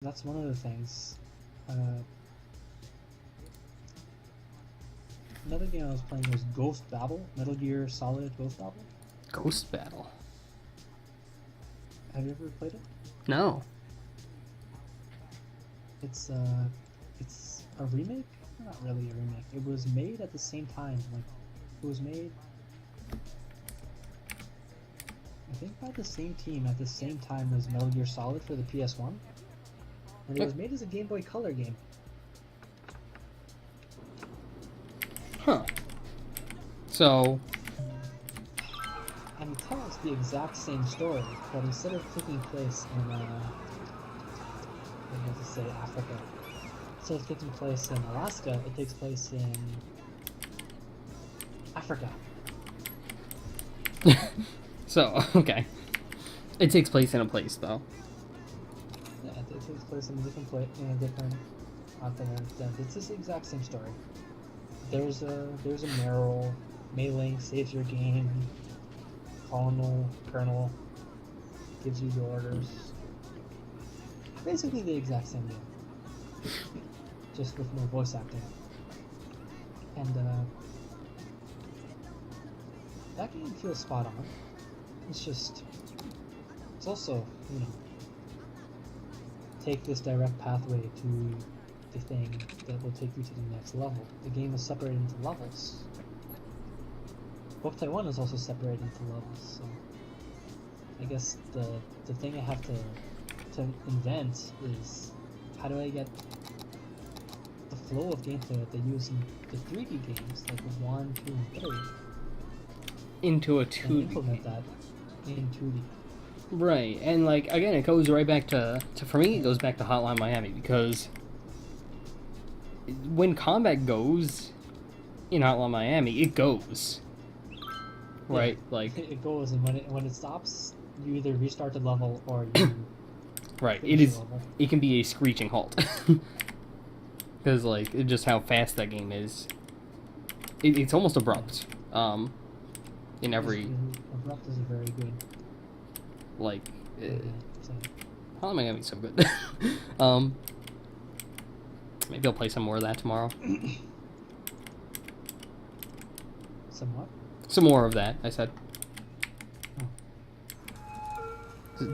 That's one of the things. Uh, another game I was playing was Ghost Babel, Metal Gear Solid Ghost Babel. Ghost Battle. Have you ever played it? No. It's a remake? Not really a remake. It was made at the same time. Like, it was made, I think, by the same team at the same time as Metal Gear Solid for the PS1. And it was made as a Game Boy Color game. Huh. So, And it tells the exact same story, but instead of taking place in, I have to say Africa. Instead of taking place in Alaska, it takes place in Africa. okay. It takes place in a place, though. Yeah, it takes place in a different place, in a different continent. It's just the exact same story. There's a Meryl, Mei Ling saves your game. Colonel gives you the orders. Basically the exact same game, just with more voice acting. And that game feels spot on. It's also, take this direct pathway to the thing that will take you to the next level. The game is separated into levels. Book Taiwan is also separated into levels, so I guess the thing I have to invent is how do I get the flow of gameplay that they use in the 3D games, like 1, 2, and 3, Into a and 2D. implement that in 2D. Right, and like again, it goes right back to for me. It goes back to Hotline Miami because when combat goes in Hotline Miami, it goes. Right, Yeah, like it goes, and when it stops, you either restart the level or you right. finish It the is. level. It can be a screeching halt because like just how fast that game is. It's almost abrupt. In every Abrupt is a very good. like. So, Hotline Miami's so good. Maybe I'll play some more of that tomorrow. somewhat. Some more of that, I said.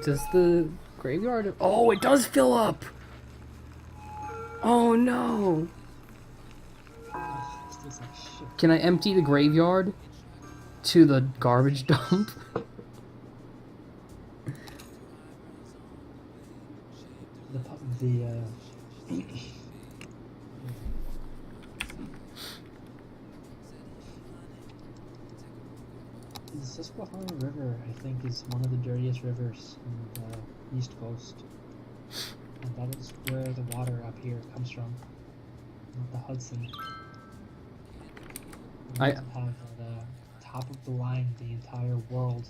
Does the graveyard... Oh, it does fill up! Oh, no! This tastes like shit. Can I empty the graveyard to the garbage dump? The Susquehanna River, I think, is one of the dirtiest rivers in the East Coast. And that is where the water up here comes from, not the Hudson. It doesn't have the top of the line, the entire world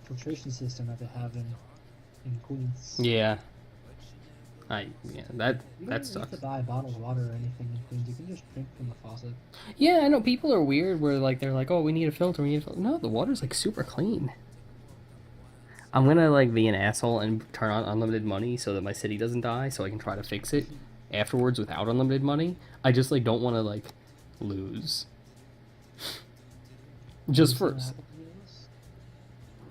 filtration system that they have in Queens. Yeah. That You don't even sucks. need to buy bottled water or anything in Queens. You can just drink from the faucet. Yeah, I know people are weird where like they're like, oh, we need a filter, No, the water's like super clean. I'm gonna like be an asshole and turn on unlimited money so that my city doesn't die, so I can try to fix it afterwards without unlimited money. I just like don't want to like lose. Just for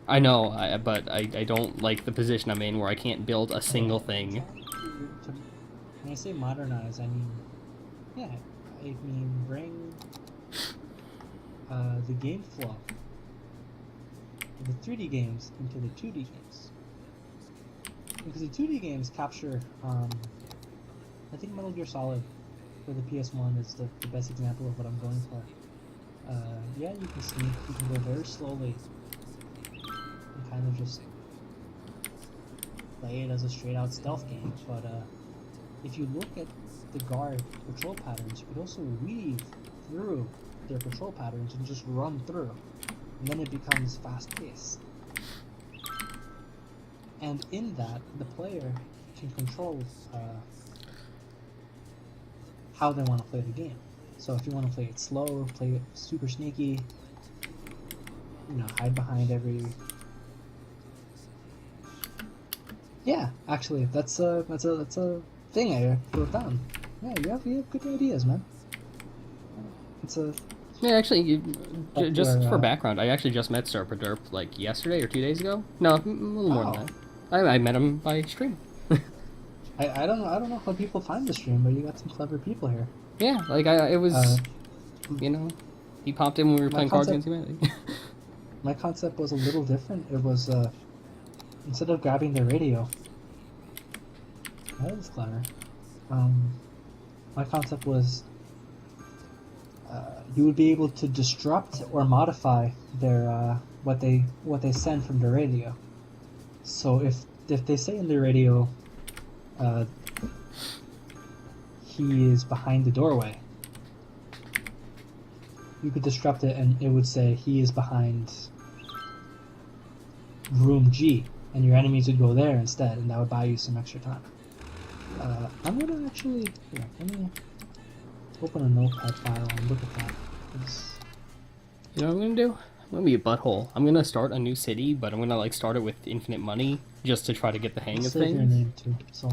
I know, but I don't like the position I'm in where I can't build a single thing. When I say modernize, I mean, yeah, I mean bring the game flow of the 3D games into the 2D games. Because the 2D games capture, I think Metal Gear Solid for the PS1 is the best example of what I'm going for. Yeah, you can sneak, you can go very slowly, and kind of just play it as a straight out stealth game, but if you look at the guard patrol patterns, you could also weave through their patrol patterns and just run through, and then it becomes fast-paced. And in that, the player can control how they want to play the game. So if you want to play it slow, play it super sneaky, hide behind every Yeah, actually, that's a thing I wrote down. Yeah, you have good ideas, man. It's a Yeah, actually, stuff just where for background, I actually just met Serpa Derp like yesterday or 2 days ago. No, a little more than oh, that. I met him by stream. I don't know how people find the stream, but you got some clever people here. Yeah, like it Uh, was, you know, he popped in when we were my playing Cards concept Against Humanity. my concept was a little different. It was instead of grabbing the radio, that is clever. Um, my concept was you would be able to disrupt or modify their what they send from the radio. So if they say in the radio, uh, he is behind the doorway, you could disrupt it and it would say he is behind room G, and your enemies would go there instead, and that would buy you some extra time. I'm gonna actually let me open a notepad file and look at that. 'Cause You know what I'm gonna do? I'm gonna be a butthole. I'm gonna start a new city, but I'm gonna like start it with infinite money just to try to get the hang I'll of save your things. name too. So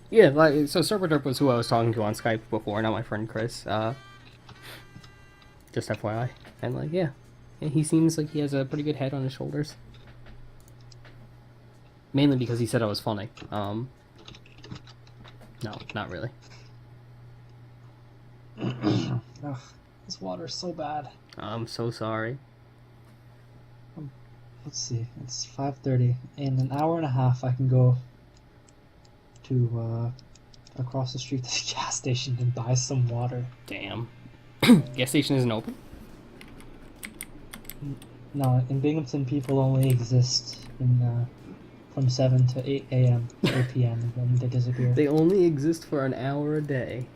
Yeah, like so Serpa Derp was who I was talking to on Skype before, not my friend Chris. Just FYI. And like yeah, he seems like he has a pretty good head on his shoulders. Mainly because he said I was funny. No, not really. ugh, this water's so bad. I'm so sorry. Let's see. It's 5:30. In an hour and a half, I can go to across the street to the gas station and buy some water. Damn. Gas station isn't open? No, in Binghamton, people only exist in from 7 to 8 a.m. 8 p.m. and then they disappear. They only exist for an hour a day.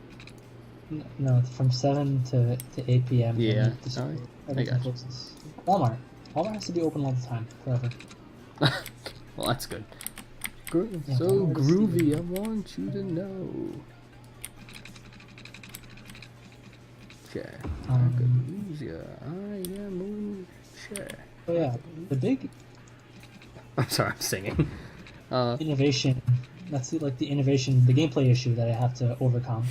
No, from 7 to 8 p.m. Yeah, then they disappear. alright. I Everything gotcha. closes. Walmart. Walmart has to be open all the time, forever. Well, that's good. Yeah, So Walmart is groovy, stupid. I want you to know. Check. I could lose ya. I am on check. Oh yeah, the big I'm sorry, I'm singing. innovation. That's the innovation, the gameplay issue that I have to overcome.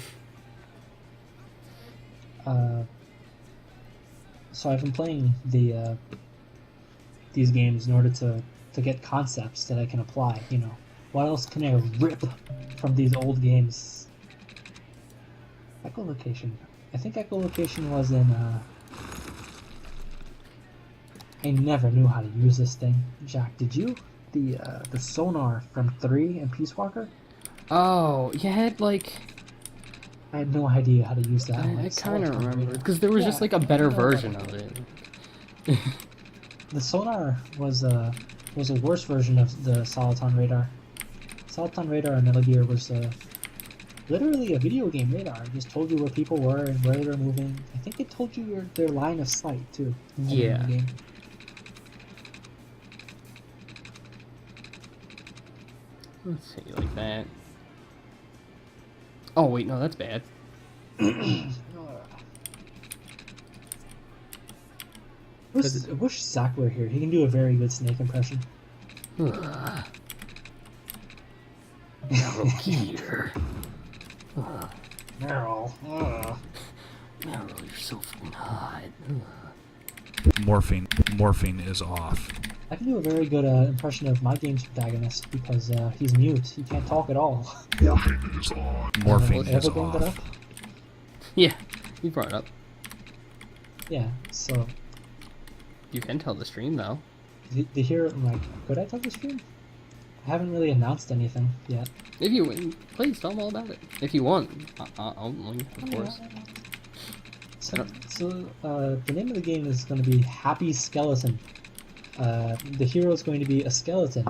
So I've been playing these games in order to get concepts that I can apply. You know, what else can I rip from these old games? Echolocation. I think echolocation was in. I never knew how to use this thing. Jack, did you? The sonar from 3 and Peace Walker? Oh, you had like I had no idea how to use that. I kind of remember because there was just like a better version of it. The sonar was a worse version of the Soliton radar. Soliton radar in Metal Gear was literally a video game radar. It just told you where people were and where they were moving. I think it told you their line of sight too. at the end of the Yeah. game. Let's see, like that. Oh wait, no, that's bad. I wish Zach were here. He can do a very good Snake impression. Metal Gear. Meryl. Metal, you're so fucking hot. Morphine is off. I can do a very good impression of my game's protagonist because he's mute. He can't talk at all. Morphine is Ever bring that off. up? Yeah, you brought it up. Yeah. So You can tell the stream though. the hero, like, could I tell the stream? I haven't really announced anything yet. If you please tell them all about it. If you want, only of course. So the name of the game is going to be Happy Skeleton. The hero is going to be a skeleton.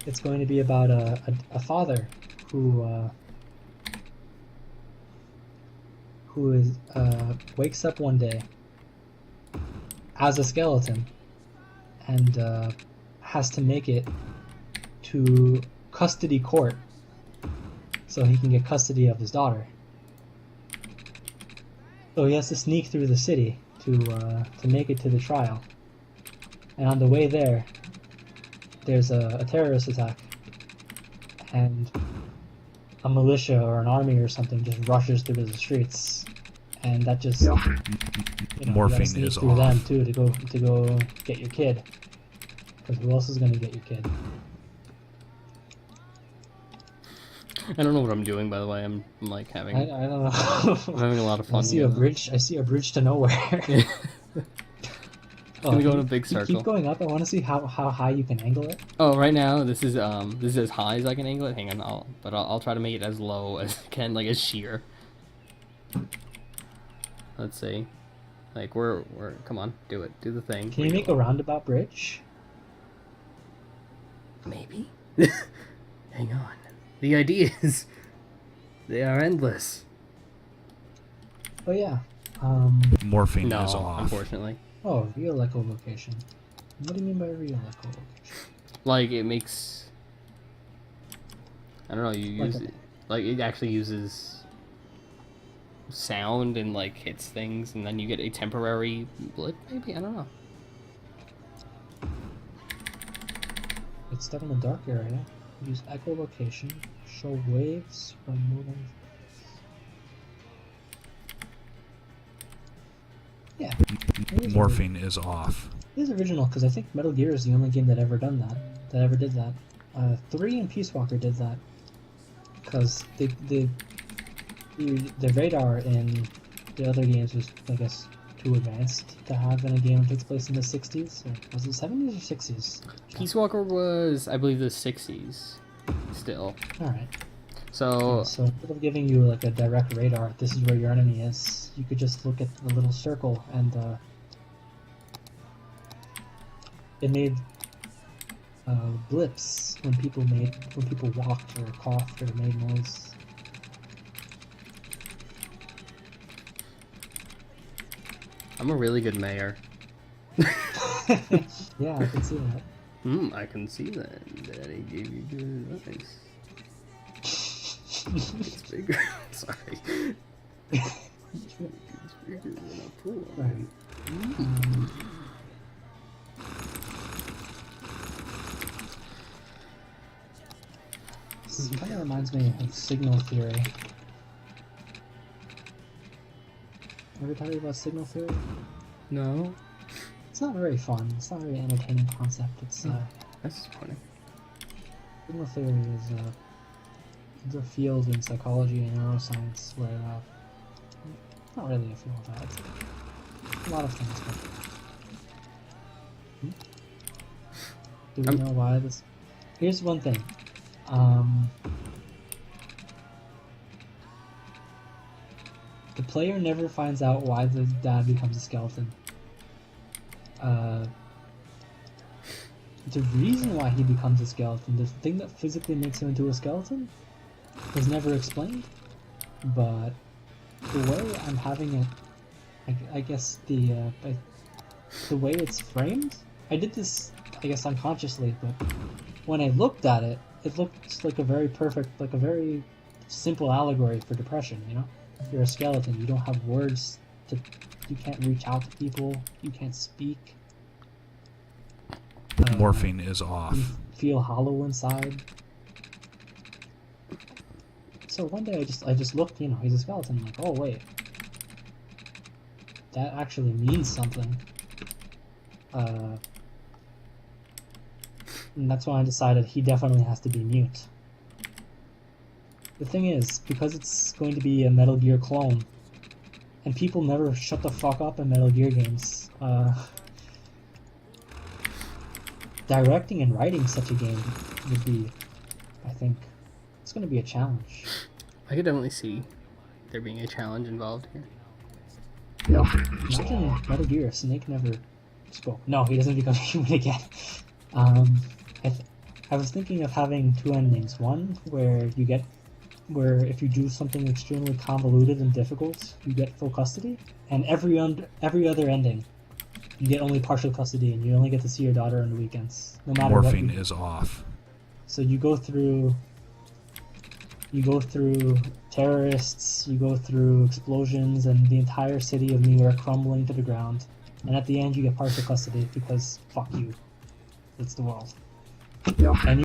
It's going to be about a father who wakes up one day as a skeleton and has to make it to custody court so he can get custody of his daughter. So he has to sneak through the city to make it to the trial. And on the way there, there's a terrorist attack, and a militia or an army or something just rushes through the streets, and that just you know, you gotta Morphine sneak is through them off. too to go get your kid, because who else is gonna get your kid? I don't know what I'm doing, by the way. I'm like having I don't know. I'm having a lot of fun. I see a together. bridge. I see a bridge to nowhere. Gonna go in a big Keep circle. going up. I want to see how high you can angle it. Oh, right now this is as high as I can angle it. Hang on, I'll try to make it as low as I can, like as sheer. Let's see, like we're come on, do it, do the thing. Can you make a roundabout bridge? Maybe. Hang on, the ideas, they are endless. Oh yeah. Morphine No, is off. unfortunately. Oh, real echolocation. What do you mean by real echolocation? Like it makes. I don't know. You Like use a- it. Like it actually uses sound and like hits things, and then you get a temporary blip. Maybe I don't know. It's stuck in a dark area. Use echolocation. Show waves from moving. Yeah. It is Morphine is off. It is original because I think Metal Gear is the only game that ever done that. That ever did that. 3 and Peace Walker did that. Because the radar in the other games was, I guess, too advanced to have in a game that takes place in the 60s. Or was it 70s or 60s? Peace Walker was, I believe, the 60s. Still. Alright. So So instead of giving you like a direct radar, this is where your enemy is, you could just look at the little circle and it made blips when people walked or coughed or made noise. I'm a really good mayor. Yeah, I can see that. I can see that. Daddy gave you good advice. It's bigger. Sorry. It's bigger than a pool. Right. This kind of reminds me of signal theory. Ever talking about signal theory? No, It's not very fun. It's not a very entertaining concept. It's that's funny. signal theory is it's a field in psychology and neuroscience where not really a field. It's a lot of things. But, do we know why this? Here's one thing. The player never finds out why the dad becomes a skeleton. The reason why he becomes a skeleton, the thing that physically makes him into a skeleton, is never explained. But the way I'm having it, I guess the way it's framed, I did this, I guess, unconsciously, but when I looked at it, it looked like a very perfect, like a very simple allegory for depression, you know? You're a skeleton, you don't have words you can't reach out to people, you can't speak. Morphine is You off. feel hollow inside. So one day I just looked, you know, he's a skeleton, I'm like, oh wait. That actually means something. And that's why I decided he definitely has to be mute. The thing is, because it's going to be a Metal Gear clone, and people never shut the fuck up in Metal Gear games, directing and writing such a game would be, I think, it's going to be a challenge. I could definitely see there being a challenge involved here. Imagine Metal Gear, Snake never spoke. No, he doesn't become human again. I was thinking of having 2 endings. One where if you do something extremely convoluted and difficult, you get full custody, and every other ending, you get only partial custody, and you only get to see your daughter on the weekends, no matter Morphine what. is off. So you go through terrorists, you go through explosions, and the entire city of New York crumbling to the ground, And at the end, you get partial custody because fuck you. It's the world. Yeah. And